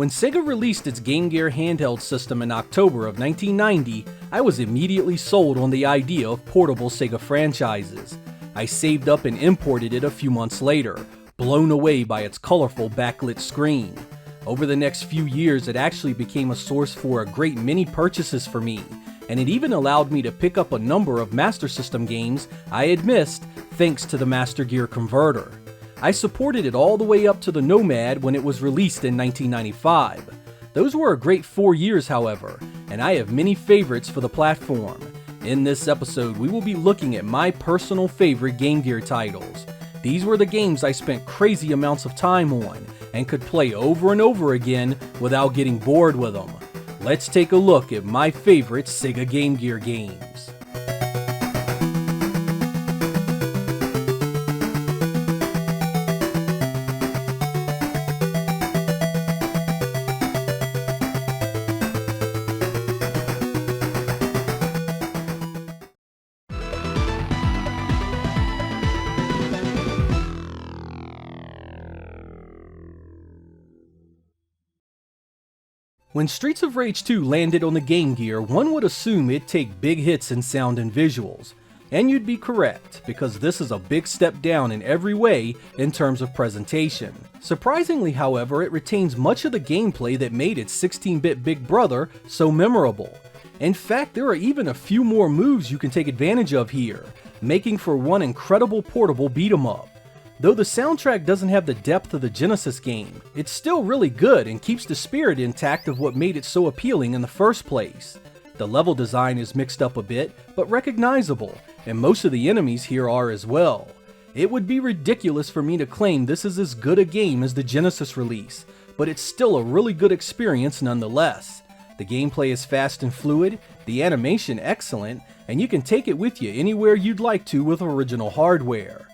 When Sega released its Game Gear handheld system in October of 1990, I was immediately sold on the idea of portable Sega franchises. I saved up and imported it a few months later, blown away by its colorful backlit screen. Over the next few years, it actually became a source for a great many purchases for me, and it even allowed me to pick up a number of Master System games I had missed thanks to the Master Gear converter. I supported it all the way up to the Nomad when it was released in 1995. Those were a great 4 years, however, and I have many favorites for the platform. In this episode, we will be looking at my personal favorite Game Gear titles. These were the games I spent crazy amounts of time on, and could play over and over again without getting bored with them. Let's take a look at my favorite Sega Game Gear games. When Streets of Rage 2 landed on the Game Gear, one would assume it'd take big hits in sound and visuals. And you'd be correct, because this is a big step down in every way in terms of presentation. Surprisingly, however, it retains much of the gameplay that made its 16-bit big brother so memorable. In fact, there are even a few more moves you can take advantage of here, making for one incredible portable beat-em-up. Though the soundtrack doesn't have the depth of the Genesis game, it's still really good and keeps the spirit intact of what made it so appealing in the first place. The level design is mixed up a bit, but recognizable, and most of the enemies here are as well. It would be ridiculous for me to claim this is as good a game as the Genesis release, but it's still a really good experience nonetheless. The gameplay is fast and fluid, the animation excellent, and you can take it with you anywhere you'd like to with original hardware.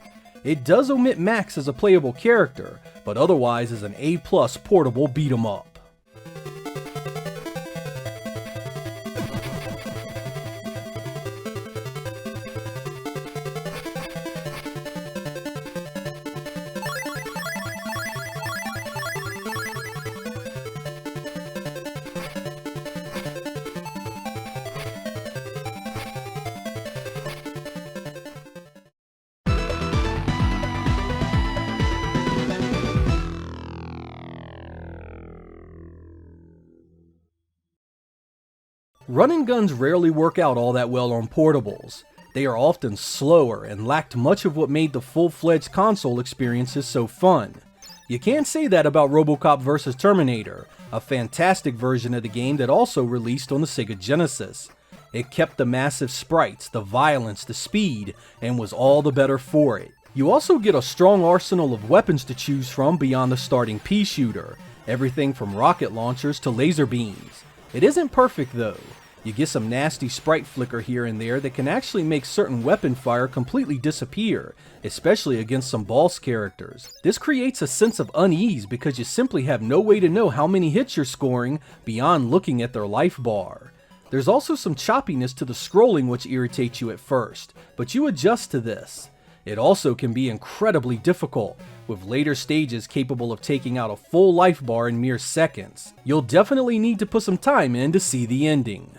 It does omit Max as a playable character, but otherwise is an A+ portable beat-em-up. Run and guns rarely work out all that well on portables. They are often slower and lacked much of what made the full-fledged console experiences so fun. You can't say that about Robocop vs. Terminator, a fantastic version of the game that also released on the Sega Genesis. It kept the massive sprites, the violence, the speed, and was all the better for it. You also get a strong arsenal of weapons to choose from beyond the starting pea shooter, everything from rocket launchers to laser beams. It isn't perfect though. You get some nasty sprite flicker here and there that can actually make certain weapon fire completely disappear, especially against some boss characters. This creates a sense of unease because you simply have no way to know how many hits you're scoring beyond looking at their life bar. There's also some choppiness to the scrolling which irritates you at first, but you adjust to this. It also can be incredibly difficult, with later stages capable of taking out a full life bar in mere seconds. You'll definitely need to put some time in to see the ending.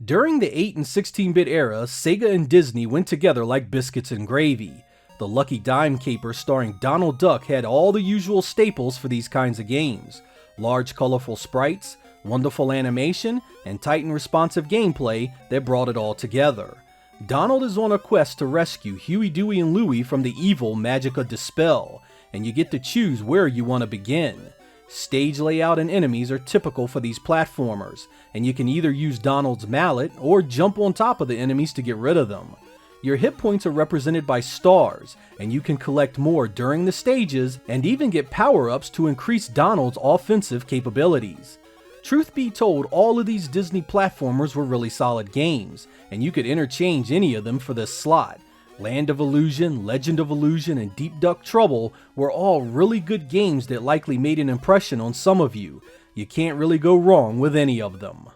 During the 8 and 16-bit era, Sega and Disney went together like biscuits and gravy. The Lucky Dime Caper starring Donald Duck had all the usual staples for these kinds of games. Large colorful sprites, wonderful animation, and tight and responsive gameplay that brought it all together. Donald is on a quest to rescue Huey, Dewey, and Louie from the evil Magica Dispel, and you get to choose where you want to begin. Stage layout and enemies are typical for these platformers, and you can either use Donald's mallet or jump on top of the enemies to get rid of them. Your hit points are represented by stars, and you can collect more during the stages and even get power-ups to increase Donald's offensive capabilities. Truth be told, all of these Disney platformers were really solid games, and you could interchange any of them for this slot. Land of Illusion, Legend of Illusion, and Deep Duck Trouble were all really good games that likely made an impression on some of you. You can't really go wrong with any of them.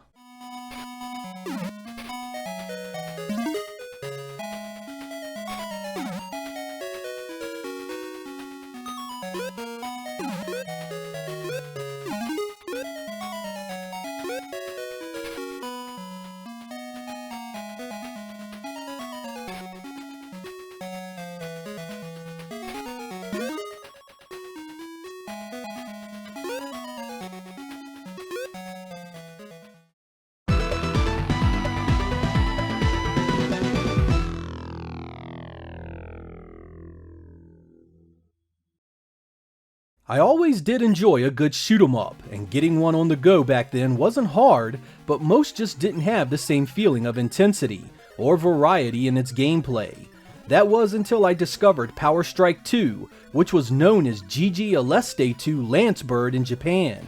I always did enjoy a good shoot 'em up, and getting one on the go back then wasn't hard, but most just didn't have the same feeling of intensity or variety in its gameplay. That was until I discovered Power Strike 2, which was known as GG Aleste 2 Lance Bird in Japan.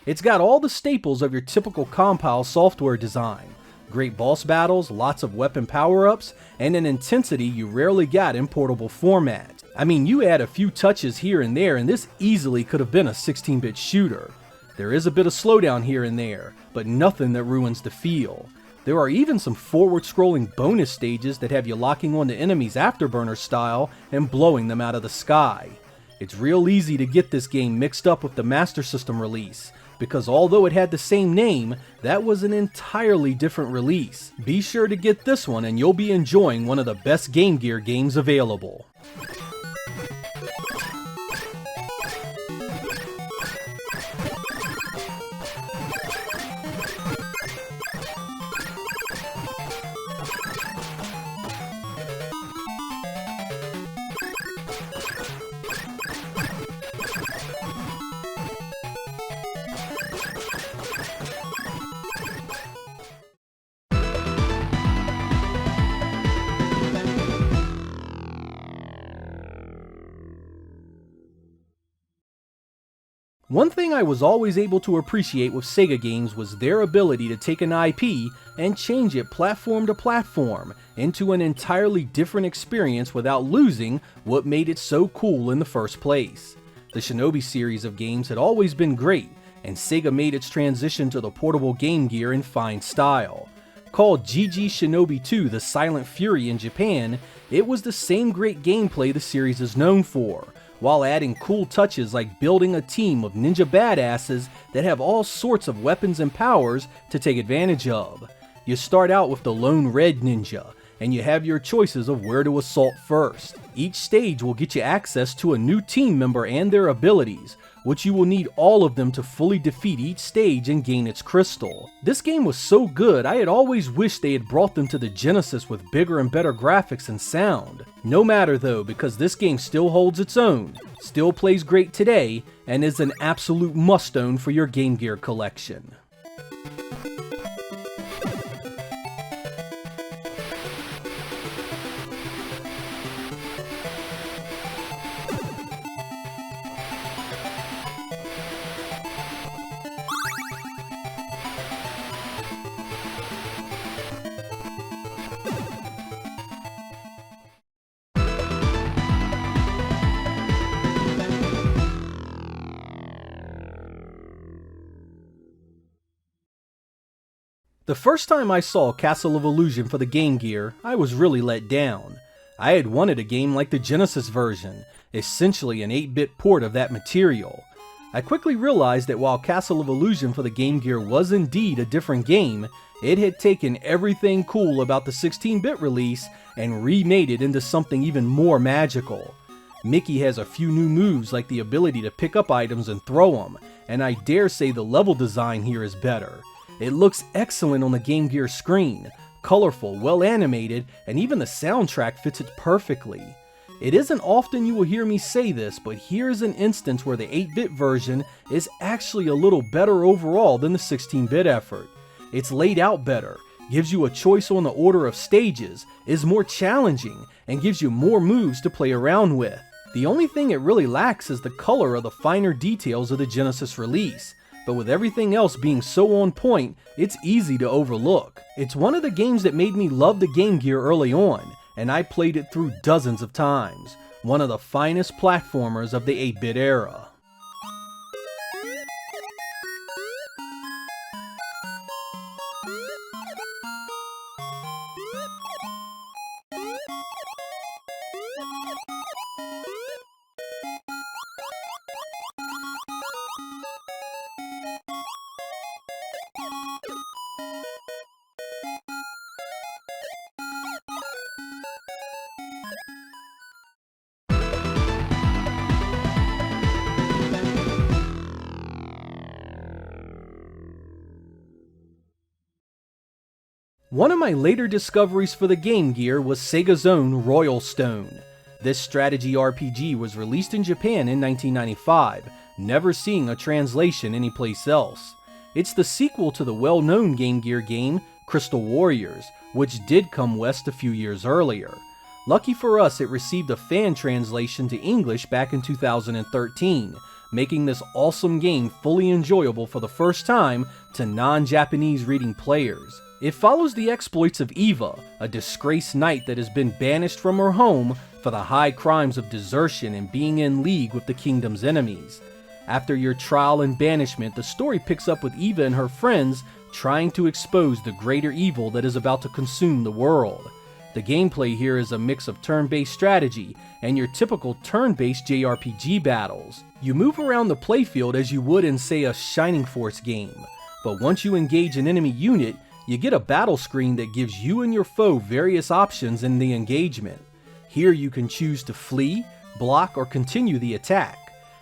It's got all the staples of your typical compile software design. Great boss battles, lots of weapon power-ups, and an intensity you rarely got in portable format. I mean, you add a few touches here and there and this easily could have been a 16-bit shooter. There is a bit of slowdown here and there, but nothing that ruins the feel. There are even some forward-scrolling bonus stages that have you locking onto enemies Afterburner style and blowing them out of the sky. It's real easy to get this game mixed up with the Master System release, because although it had the same name, that was an entirely different release. Be sure to get this one and you'll be enjoying one of the best Game Gear games available. One thing I was always able to appreciate with Sega games was their ability to take an IP and change it platform to platform into an entirely different experience without losing what made it so cool in the first place. The Shinobi series of games had always been great, and Sega made its transition to the portable Game Gear in fine style. Called GG Shinobi 2 The Silent Fury in Japan, it was the same great gameplay the series is known for, while adding cool touches like building a team of ninja badasses that have all sorts of weapons and powers to take advantage of. You start out with the Lone Red Ninja, and you have your choices of where to assault first. Each stage will get you access to a new team member and their abilities, which you will need all of them to fully defeat each stage and gain its crystal. This game was so good, I had always wished they had brought them to the Genesis with bigger and better graphics and sound. No matter though, because this game still holds its own, still plays great today, and is an absolute must-own for your Game Gear collection. The first time I saw Castle of Illusion for the Game Gear, I was really let down. I had wanted a game like the Genesis version, essentially an 8-bit port of that material. I quickly realized that while Castle of Illusion for the Game Gear was indeed a different game, it had taken everything cool about the 16-bit release and remade it into something even more magical. Mickey has a few new moves like the ability to pick up items and throw them, and I dare say the level design here is better. It looks excellent on the Game Gear screen, colorful, well animated, and even the soundtrack fits it perfectly. It isn't often you will hear me say this, but here's an instance where the 8-bit version is actually a little better overall than the 16-bit effort. It's laid out better, gives you a choice on the order of stages, is more challenging, and gives you more moves to play around with. The only thing it really lacks is the color of the finer details of the Genesis release, but with everything else being so on point, it's easy to overlook. It's one of the games that made me love the Game Gear early on, and I played it through dozens of times. One of the finest platformers of the 8-bit era. One of my later discoveries for the Game Gear was Sega's own Royal Stone. This strategy RPG was released in Japan in 1995, never seeing a translation anyplace else. It's the sequel to the well-known Game Gear game, Crystal Warriors, which did come west a few years earlier. Lucky for us, it received a fan translation to English back in 2013, making this awesome game fully enjoyable for the first time to non-Japanese reading players. It follows the exploits of Eva, a disgraced knight that has been banished from her home for the high crimes of desertion and being in league with the kingdom's enemies. After your trial and banishment, the story picks up with Eva and her friends trying to expose the greater evil that is about to consume the world. The gameplay here is a mix of turn-based strategy and your typical turn-based JRPG battles. You move around the playfield as you would in, say, a Shining Force game, but once you engage an enemy unit, you get a battle screen that gives you and your foe various options in the engagement. Here you can choose to flee, block, or continue the attack.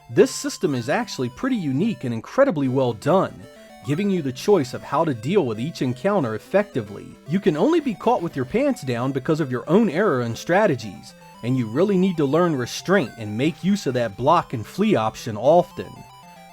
This system is actually pretty unique and incredibly well done, giving you the choice of how to deal with each encounter effectively. You can only be caught with your pants down because of your own error and strategies, and you really need to learn restraint and make use of that block and flee option often.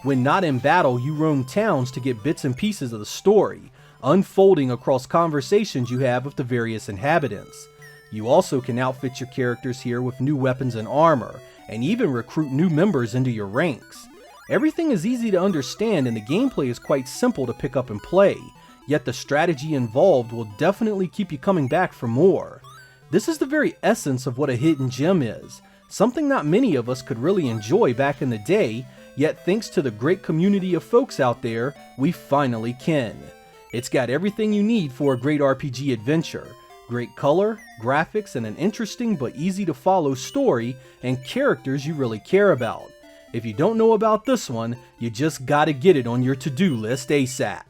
When not in battle, you roam towns to get bits and pieces of the story, unfolding across conversations you have with the various inhabitants. You also can outfit your characters here with new weapons and armor, and even recruit new members into your ranks. Everything is easy to understand and the gameplay is quite simple to pick up and play, yet the strategy involved will definitely keep you coming back for more. This is the very essence of what a hidden gem is, something not many of us could really enjoy back in the day, yet thanks to the great community of folks out there, we finally can. It's got everything you need for a great RPG adventure. Great color, graphics, and an interesting but easy to follow story and characters you really care about. If you don't know about this one, you just gotta get it on your to-do list ASAP.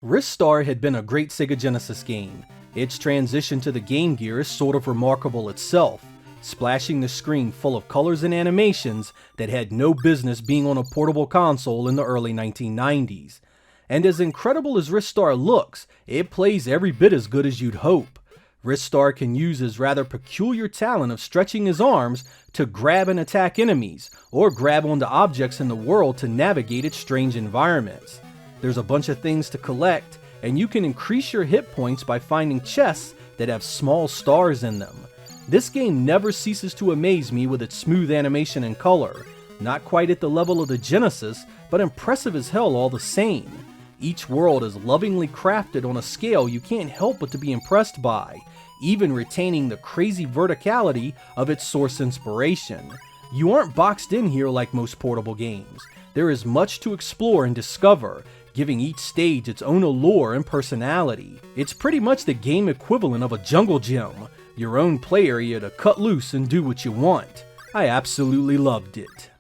Ristar had been a great Sega Genesis game. Its transition to the Game Gear is sort of remarkable itself, splashing the screen full of colors and animations that had no business being on a portable console in the early 1990s. And as incredible as Ristar looks, it plays every bit as good as you'd hope. Ristar can use his rather peculiar talent of stretching his arms to grab and attack enemies, or grab onto objects in the world to navigate its strange environments. There's a bunch of things to collect, and you can increase your hit points by finding chests that have small stars in them. This game never ceases to amaze me with its smooth animation and color. Not quite at the level of the Genesis, but impressive as hell all the same. Each world is lovingly crafted on a scale you can't help but to be impressed by, even retaining the crazy verticality of its source inspiration. You aren't boxed in here like most portable games. There is much to explore and discover, giving each stage its own allure and personality. It's pretty much the game equivalent of a jungle gym, your own play area to cut loose and do what you want. I absolutely loved it.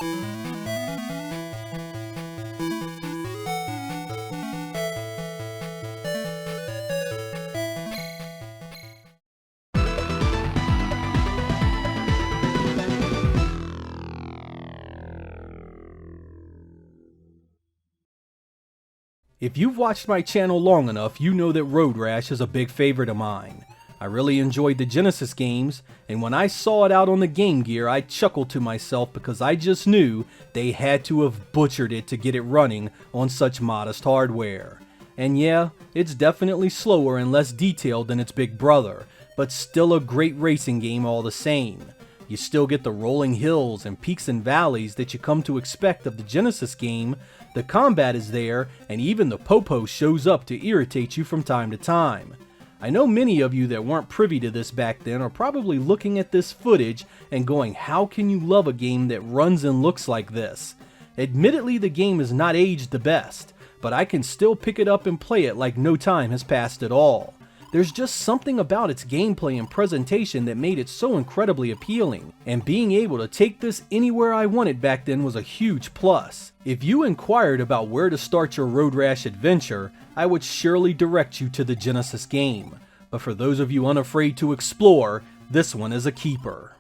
If you've watched my channel long enough, you know that Road Rash is a big favorite of mine. I really enjoyed the Genesis games, and when I saw it out on the Game Gear, I chuckled to myself because I just knew they had to have butchered it to get it running on such modest hardware. And yeah, it's definitely slower and less detailed than its big brother, but still a great racing game all the same. You still get the rolling hills and peaks and valleys that you come to expect of the Genesis game, the combat is there, and even the popo shows up to irritate you from time to time. I know many of you that weren't privy to this back then are probably looking at this footage and going, how can you love a game that runs and looks like this? Admittedly, the game is not aged the best, but I can still pick it up and play it like no time has passed at all. There's just something about its gameplay and presentation that made it so incredibly appealing, and being able to take this anywhere I wanted back then was a huge plus. If you inquired about where to start your Road Rash adventure, I would surely direct you to the Genesis game, but for those of you unafraid to explore, this one is a keeper.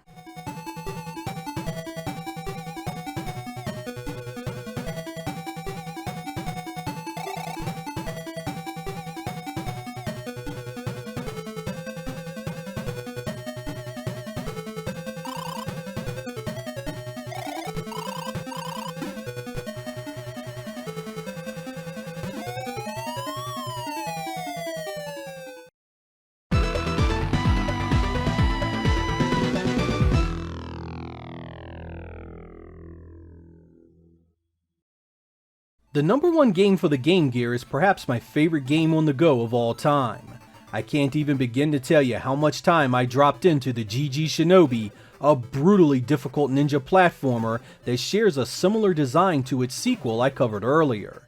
The number one game for the Game Gear is perhaps my favorite game on the go of all time. I can't even begin to tell you how much time I dropped into the GG Shinobi, a brutally difficult ninja platformer that shares a similar design to its sequel I covered earlier.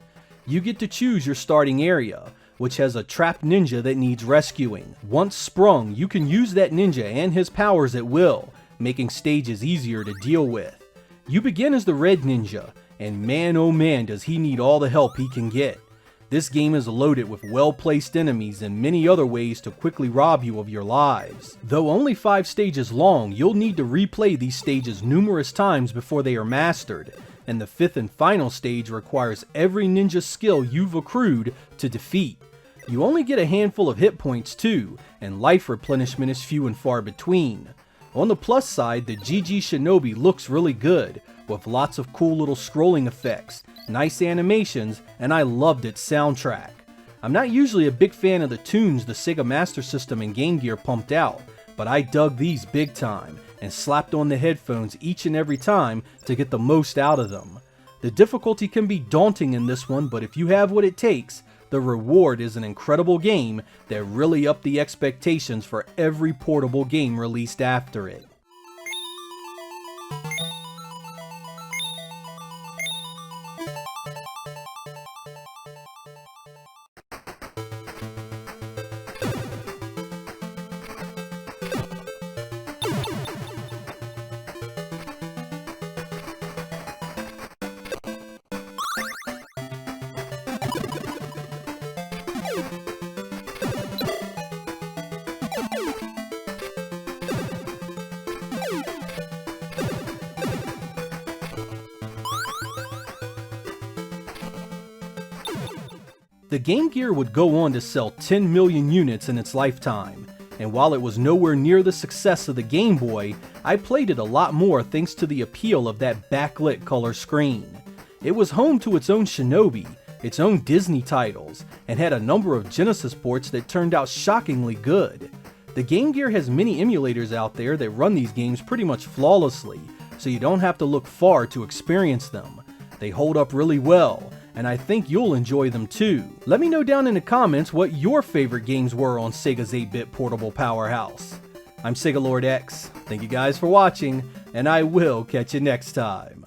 You get to choose your starting area, which has a trapped ninja that needs rescuing. Once sprung, you can use that ninja and his powers at will, making stages easier to deal with. You begin as the red ninja, and man oh man does he need all the help he can get. This game is loaded with well-placed enemies and many other ways to quickly rob you of your lives. Though only 5 stages long, you'll need to replay these stages numerous times before they are mastered, and the 5th and final stage requires every ninja skill you've accrued to defeat. You only get a handful of hit points too, and life replenishment is few and far between. On the plus side, the GG Shinobi looks really good, with lots of cool little scrolling effects, nice animations, and I loved its soundtrack. I'm not usually a big fan of the tunes the Sega Master System and Game Gear pumped out, but I dug these big time, and slapped on the headphones each and every time to get the most out of them. The difficulty can be daunting in this one, but if you have what it takes, the reward is an incredible game that really upped the expectations for every portable game released after it. The Game Gear would go on to sell 10 million units in its lifetime, and while it was nowhere near the success of the Game Boy, I played it a lot more thanks to the appeal of that backlit color screen. It was home to its own Shinobi, its own Disney titles, and had a number of Genesis ports that turned out shockingly good. The Game Gear has many emulators out there that run these games pretty much flawlessly, so you don't have to look far to experience them. They hold up really well, and I think you'll enjoy them too. Let me know down in the comments what your favorite games were on Sega's 8-bit portable powerhouse. I'm Sega Lord X, thank you guys for watching, and I will catch you next time.